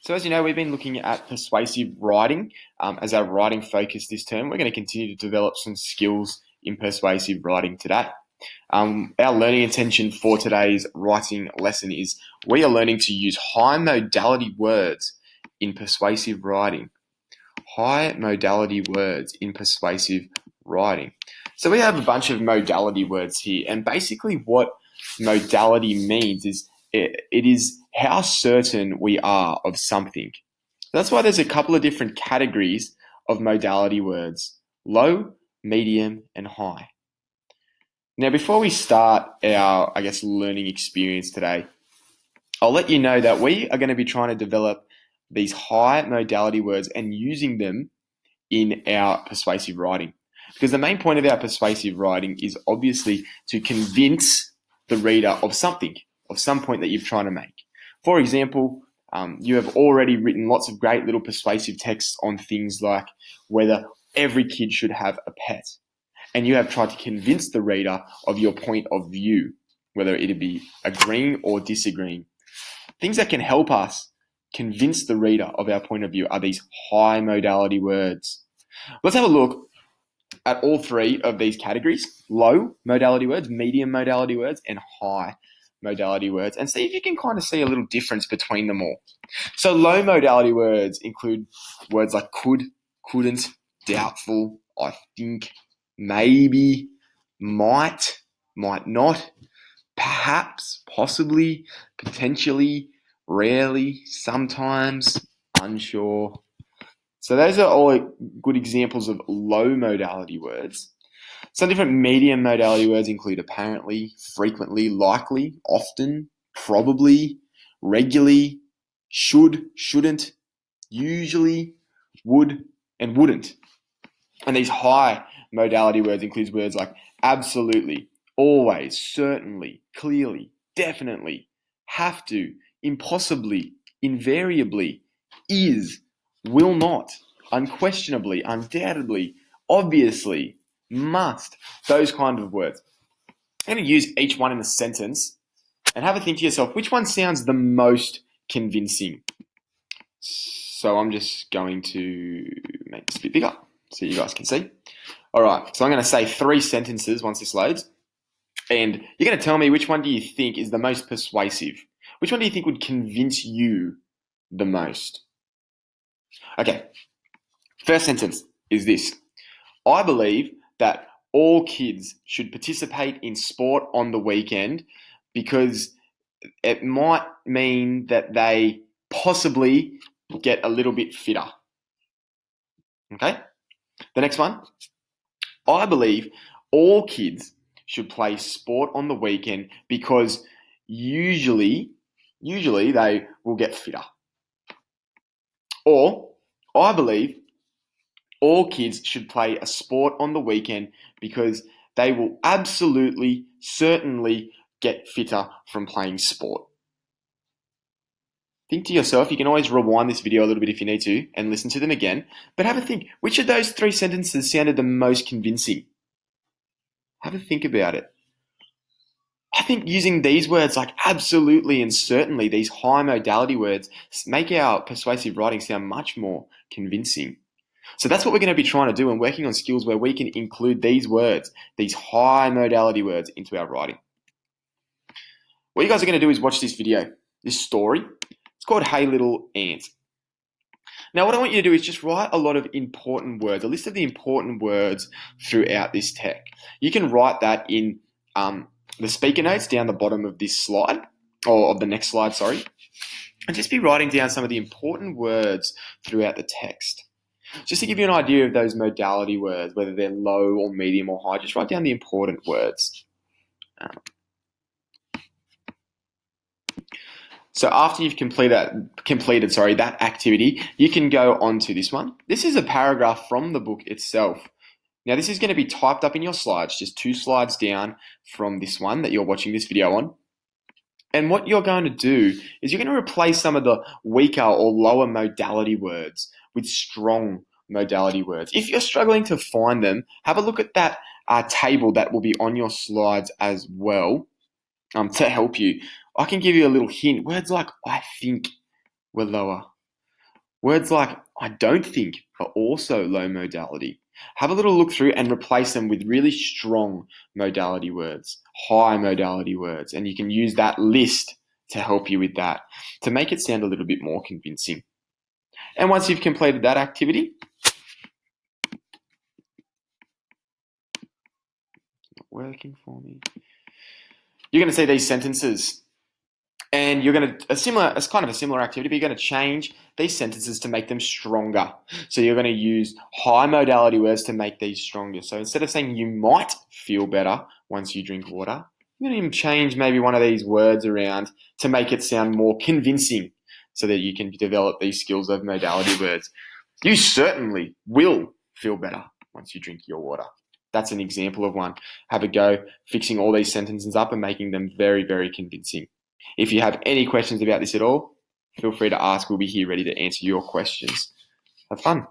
So as you know, we've been looking at persuasive writing as our writing focus this term. We're going to continue to develop some skills in persuasive writing today. Our learning intention for today's writing lesson is we are learning to use high modality words in persuasive writing. High modality words in persuasive writing. So we have a bunch of modality words here, and basically what modality means is it is how certain we are of something. That's why there's a couple of different categories of modality words: low, medium, and high. Now, before we start our, learning experience today, I'll let you know that we are going to be trying to develop these high modality words and using them in our persuasive writing. Because the main point of our persuasive writing is obviously to convince the reader of something, of some point that you're trying to make. For example, you have already written lots of great little persuasive texts on things like whether every kid should have a pet. And you have tried to convince the reader of your point of view, whether it be agreeing or disagreeing. Things that can help us convince the reader of our point of view are these high modality words. Let's have a look at all three of these categories: low modality words, medium modality words, and high modality words, and see if you can kind of see a little difference between them all. So low modality words include words like could, couldn't, doubtful, I think, maybe, might not, perhaps, possibly, potentially, rarely, sometimes, unsure. So those are all good examples of low modality words. Some different medium modality words include apparently, frequently, likely, often, probably, regularly, should, shouldn't, usually, would, and wouldn't. And these high modality words include words like absolutely, always, certainly, clearly, definitely, have to, impossibly, invariably, is, will not, unquestionably, undoubtedly, obviously, must, those kind of words. I'm going to use each one in a sentence and have a think to yourself, which one sounds the most convincing? So I'm just going to make this a bit bigger so you guys can see. All right, so I'm going to say 3 sentences once this loads, and you're going to tell me which one do you think is the most persuasive? Which one do you think would convince you the most? Okay, first sentence is this: I believe that all kids should participate in sport on the weekend because it might mean that they possibly get a little bit fitter. Okay? The next one: I believe all kids should play sport on the weekend because usually they will get fitter. Or, I believe all kids should play a sport on the weekend because they will absolutely, certainly get fitter from playing sport. Think to yourself, you can always rewind this video a little bit if you need to and listen to them again, but have a think, which of those 3 sentences sounded the most convincing? Have a think about it. I think using these words like absolutely and certainly, these high modality words, make our persuasive writing sound much more convincing. So that's what we're going to be trying to do and working on skills where we can include these words, these high modality words, into our writing. What you guys are going to do is watch this video, this story. It's called Hey Little Ant. Now what I want you to do is just write a lot of important words, a list of the important words throughout this text. You can write that in the speaker notes down the bottom of this slide, or of the next slide, sorry. And just be writing down some of the important words throughout the text. Just to give you an idea of those modality words, whether they're low or medium or high, just write down the important words. So after you've completed that activity, you can go on to this one. This is a paragraph from the book itself. Now this is going to be typed up in your slides, just 2 slides down from this one that you're watching this video on. And what you're going to do is you're going to replace some of the weaker or lower modality words with strong modality words. If you're struggling to find them, have a look at that table that will be on your slides as well to help you. I can give you a little hint. Words like I think were lower. Words like I don't think are also low modality. Have a little look through and replace them with really strong modality words, high modality words, and you can use that list to help you with that, to make it sound a little bit more convincing. And once you've completed that activity, not working for me, you're going to see these sentences. And you're going to, it's kind of a similar activity, but you're going to change these sentences to make them stronger. So you're going to use high modality words to make these stronger. So instead of saying you might feel better once you drink water, you're going to change maybe one of these words around to make it sound more convincing so that you can develop these skills of modality words. You certainly will feel better once you drink your water. That's an example of one. Have a go fixing all these sentences up and making them very, very convincing. If you have any questions about this at all, feel free to ask. We'll be here ready to answer your questions. Have fun.